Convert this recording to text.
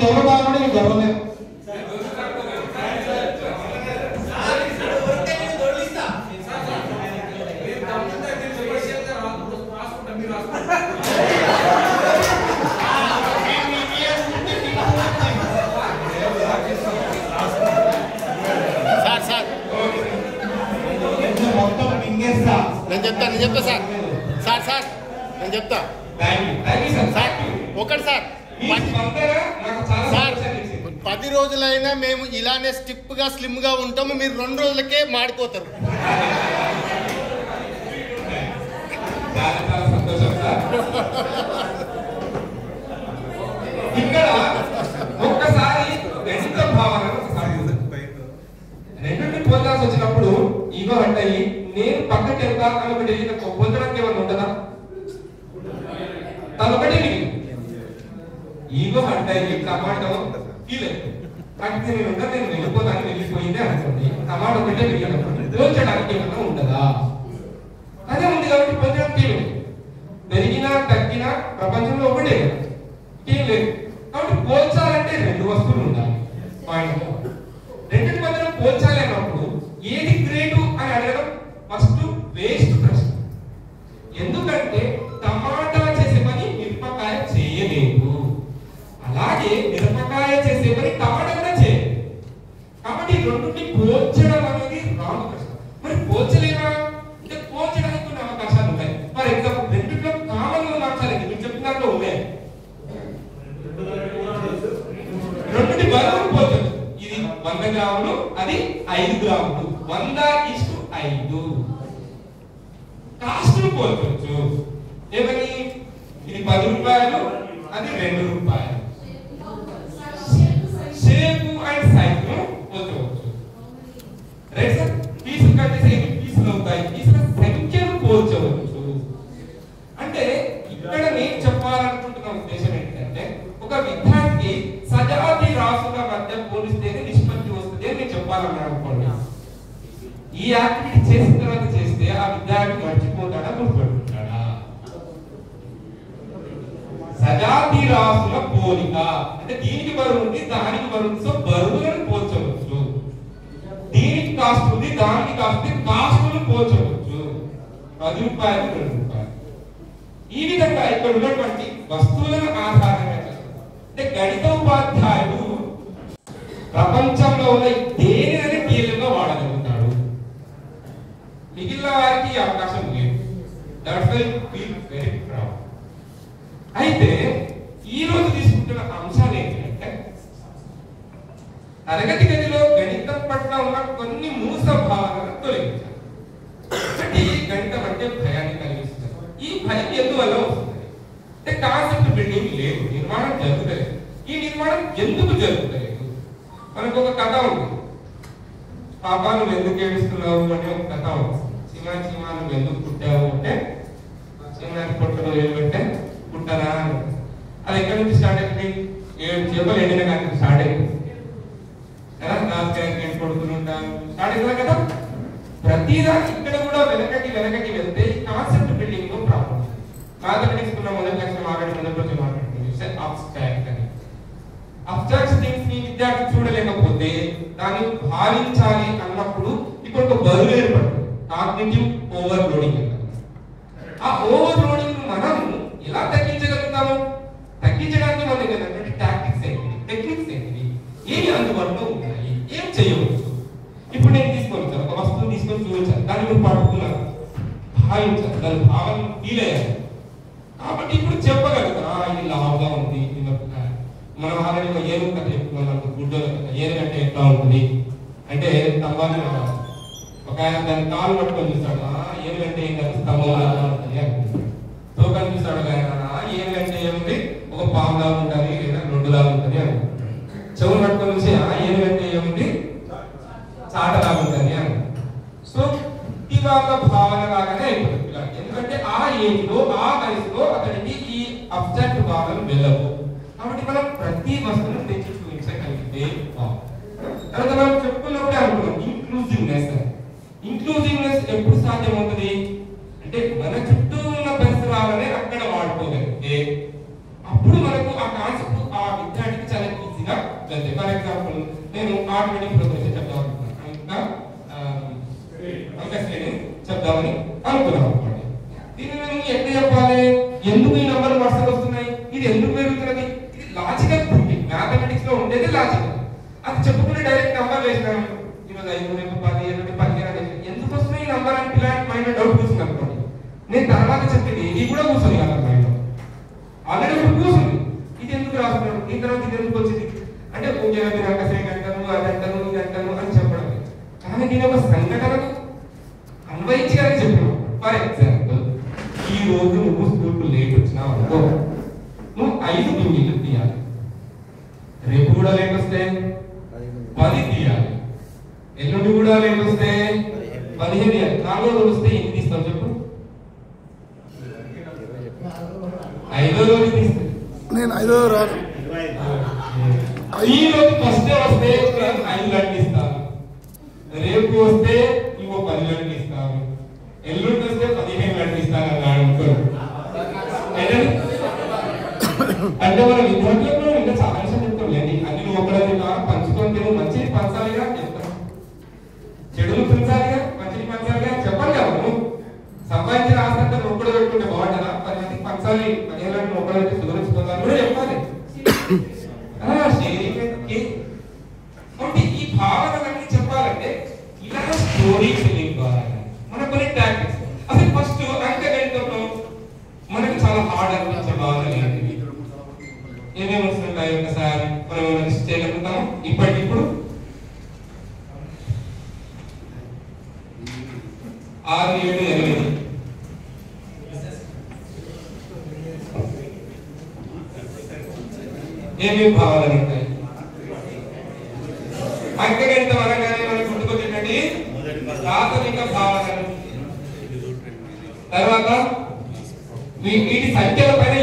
ఎవరు బాగుంటే నీకు గర్వమే. నేను చెప్తా సార్ నేను చెప్తా సార్ ఒకటి సార్ 10 రోజులైనా మేము ఇలానే స్టిప్ గా స్లిమ్ గా ఉంటాము, మీరు 2 రోజులకే మాడిపోతారు. ఇక్కడ ఒక్కసారి గణిత భావనను రెండింటిని పొందాల్సి వచ్చినప్పుడు ఈగో హట్ అయ్యి నేను పక్కకి వెళ్తా అని ఒకటి పొందడానికి ఏమన్నా ఉంటుందా? తనొకటి ఈగో హట్ అయ్యి టమాటో ఫీల్ అంటే నేను ఉంటా, నేను వెళ్ళిపోతాను, వెళ్ళిపోయిందే అనుకోండి, టమాటో ఒకటే వెళ్ళినప్పుడు పోల్చడానికి ఏమన్నా ఉంటుందా? అదే ఉంది కాబట్టి పొందడం ఫీల్ పెరిగినా తగ్గినా ప్రపంచంలో ఒకటే ఏం లేదు. కాబట్టి పోల్చాలంటే 2 వస్తువులు ఉండాలి. పాయింట్ రెండింటి మధ్యలో పోల్చాలి అన్నప్పుడు ఏది గ్రేటు అని అడగడం ఫస్ట్ వేస్ట్ ప్రశ్న. ఎందుకంటే టమాటా చేసే పని మిరపకాయ చేయలేదు, అలాగే మిరపకాయ చేసే పని టమాటా కూడా చేయలేదు. కాబట్టి రెండుని పోల్చడం అనేది రాంగ్ ప్రశ్న. మరి పోల్చలేమా అంటే పోల్చడానికి కొన్ని అవకాశాలు ఉన్నాయి. ఫర్ ఎగ్జాంపుల్ రెండింటిలో కామన్ మార్చాలి, మీరు చెప్పిన దాంట్లో ఉన్నాయి. రెండుని బరువును పోల్చవచ్చు. ఇది 100 గ్రాములు, అది 5 గ్రాములు, 100:5. కాస్ట్ ను పోల్చవచ్చు. ఏమని? ఇది 10 రూపాయలు, అది 2 రూపాయలు. షేపు అండ్ సైజ్ ను పోల్చవచ్చు. Right sir? పీసులు కంటే ఎన్ని పీసులు అవుతాయి, పీసుల సంఖ్యను పోల్చవచ్చు. అంటే ఇక్కడ నేను చెప్పాలనుకుంటున్న ఉద్దేశం ఏంటంటే, ఒక విద్యార్థి సజాతి రాసుల మధ్య పోలిస్తేనే నిష్పత్తి వస్తుంది అని నేను చెప్పాలన్నాను అనుకోండి. ఈ యాక్టివిటీ చేసిన తర్వాత చేస్తే ఆ విద్యార్థి మర్చిపోతాడా, గుర్తుపెట్టుకుంటాడా? సజాతి రాసుల పోలిక అంటే దీనికి బరువు ఉంది, దానికి బరువు ఉంది, సో బరువులను పోల్చవచ్చు. దీనికి కాస్ట్ ఉంది, దానికి కాస్ట్ ఉంది, కాస్టులను పోల్చవచ్చు. 10 రూపాయలు, 2 రూపాయలు. ఈ విధంగా ఇక్కడ ఉన్నటువంటి వస్తువులను ఆధారంగా అంటే గణిత ఉపాధ్యాయుడు ప్రపంచంలో ఉన్న దేనిని కీలకంగా వాడగలుగుతాడు, మిగిలిన వారికి ఈ అవకాశం లేదు. That's why feel very proud. అయితే ఈ రోజు తీసుకుంటున్న అంశాలు ఏంటంటే, తరగతి గదిలో గణితం పట్ల ఉన్న కొన్ని మూస భావనలను తొలగించాలి. అంటే గణితం అంటే భయాన్ని కలిగిస్తుంది. ఈ భయం ఎందువల్ల వస్తుంది అంటే కాన్సెప్ట్ బిల్డింగ్ లేదు, నిర్మాణం జరుగుతలేదు. ఈ నిర్మాణం ఎందుకు జరుగుతలేదు? మనకు ఒక కథ ఉంది. పాపా నువ్వు ఎందుకు ఏడుస్తున్నావు అనే ఒక కథ ఉంది. చీమా నువ్వు ఎందుకు పుట్టావు అంటే, చీమాని పుట్టడం ఏమంటే పుట్టరా. అది ఎక్కడి నుంచి స్టార్ట్ అయింది? 7 చేపలు ఎండిన కానీ స్టార్ట్ అయింది కదా. నాలుగు కొడుతుంటాను స్టార్ట్ అయిందా కదా. ప్రతిదాన్ని ఇక్కడ కూడా వెనకకి వెళ్తే ఈ కాన్సెప్ట్ బిల్డింగ్ లో ప్రాబ్లం. మ్యాథమెటిక్స్ ఉన్న మొదటి లక్షణం మొదటి రోజు మాట్లాడుతుంది అబ్స్ట్రాక్ట్ అని. అబ్స్ట్రాక్ట్ థింగ్స్ ని విద్యార్థి చూడలేకపోతే దాన్ని భావించాలి అన్నప్పుడు ఇప్పుడు ఒక బరువు ఏర్పడుతుంది, కాగ్నిటివ్ ఓవర్లోడింగ్ అంటారు. ఆ ఓవర్లోడింగ్ మనం ఎలా తగ్గించగలుగుతాము? తగ్గించడానికి మన దగ్గర టాక్టిక్స్ ఏంటి, టెక్నిక్స్ ఏంటి, ఏమి అందుబాటులో ఉన్నాయి, ఏం చేయవచ్చు? ఇప్పుడు నేను తీసుకొని ఒక వస్తువు తీసుకొని చూపించాలి, దాన్ని మీరు పట్టుకున్నారు, భావించాలి, దాని భావన ఫీల్ అయ్యాలి. కాబట్టి ఇప్పుడు చెప్పగలుగుతా ఇది లావుగా ఉంది, మనం ఆల్రెడీ ఏరు కథ చెప్పుకున్నాం, గుడ్డల కథ. ఏరు అంటే ఎట్లా ఉంటుంది అంటే స్తంభాన్ని ఒక ఆయన దాన్ని కాలు పట్టుకొని చూస్తాడు, ఏరు అంటే ఏం కాదు స్తంభంలా ఉంటుంది అనుకుంటాడు. తోకని చూస్తాడు ఆయన, ఏరు అంటే ఏముంది ఒక పాములా ఉంటుంది లేదా రొడ్డులా ఉంటుంది అనుకుంటాడు. చెవులు పట్టుకొని చూసి ఏరు అంటే ఏముంది చాటలా ఉంటుంది అనుకుంటాడు. సో ఇవాళ భావన లాగానే అయిపోతుంది. ఎందుకంటే ఆ ఏజ్ లో ఆ వయసులో అతనికి ఈ అబ్స్ట్రాక్ట్ భావన వెళ్ళవు. కాబట్టి మనం ప్రతి వస్తువును తెచ్చి చూపించగలిగితే తర్వాత మనం చెప్పుకున్నప్పుడే అనుకున్నాం ఇంక్లూజివ్నెస్. ఇంక్లూజివ్నెస్ ఎప్పుడు సాధ్యమవుతుంది అంటే మన చుట్టూ ఉన్న పరిసరాలనే అక్కడ వాడుకోగలిగితే అప్పుడు మనకు ఆ కాన్సెప్ట్ ఆ విద్యార్థికి చాలా ఈజీగా చెప్దామని అనుకున్నాం అనుకోండి. దీన్ని మేము ఎట్లా చెప్పాలి, ఎందుకు ఈ నంబర్ వరుసగా వస్తున్నాయి, ఇది ఎందుకు పెరుగుతున్నది, ఇది లాజికల్ థింకింగ్. మ్యాథమెటిక్స్ లో ఉండేది లాజికల్. అది చెప్పుకుని డైరెక్ట్ నంబర్ వేసినాం, ఈరోజు 5 రేపు 10 రేపు 15 ఎందుకు వస్తున్నాయి ఈ నంబర్ అని పిల్లలకి మైండ్ డౌట్ కూర్చుంది అనుకోండి. నేను తర్వాత చెప్పేది ఇది కూడా కూర్చొని కదా మైండ్ ఆల్రెడీ ఇప్పుడు కూర్చుంది, ఇది ఎందుకు రాస్తున్నాడు, ఈ తర్వాత ఇది ఎందుకు వచ్చింది అంటే మీరు అంటసేపు అంటాను, అది అంటాను, ఇది అంటాను అని చెప్పడం. కానీ దీని ఒక సంఘటనను అన్వయించాలని చెప్పాను. ఫర్ ఎగ్జాంపుల్, ఈ రోజు నువ్వు స్కూల్కు లేట్ వచ్చినావు అనుకో, నువ్వు 5 గింజలు తీయాలి. రేపు కూడా లేట్ వస్తే 10 తీయాలి. ఎల్లుండి కూడా లేట్ వస్తే 15 తీయాలి. 4వ రోజు వస్తే ఎన్ని తీస్తావు చెప్పు? 5వ రోజు తీస్తే నేను 5వ రాను. ఈ రోజు ఫస్ట్ వస్తే 5 లడ్లు ఇస్తాను, రేపు వస్తే ఇంకో 10 లడ్లు ఇస్తాను, ఎల్లుండి వస్తే 15 లడ్లు ఇస్తాను అన్నాడు అనుకో. అంటే మన విద్యార్థులకు ఇంకా చాలా విషయం చెప్తాం లేండి. అన్ని నువ్వు ఒకటిగా పంచుకొని తిను, మంచిని పంచాలిగా చెప్తాం, చెడులు పెంచాలిగా, మంచిని పంచాలిగా చెప్పాలి కదా. నువ్వు సంపాదించిన ఆస్తంతా నువ్వు కూడా పెట్టుకుంటే బాగుంటుందా? 10 మందికి పంచాలి, 15 లడ్లు ఒకడైతే సుధరించుకుందాం కూడా చెప్పాలి. కాబట్టి ఈ భావనలన్నీ చెప్పాలంటే ఇలా స్టోరీ టెల్లింగ్ ద్వారా మన కొన్ని టాక్టిక్స్. అసలు ఫస్ట్ అంకగణితంలో మనకి చాలా హార్డ్ అనిపించే భావనలు ఏంటి, ఏమేమి వస్తుంటాయి ఒకసారి మనం లిస్ట్ చేయగలుగుతాం. ఇప్పటికిప్పుడు 6, 7, 8 ఏమేమి భావాలు ఉంటాయి. అంకగణితం అనగానే మనకు గుర్తుకొచ్చేటండి ప్రాథమిక భావనలు, తర్వాత వీటి సంఖ్యల పైన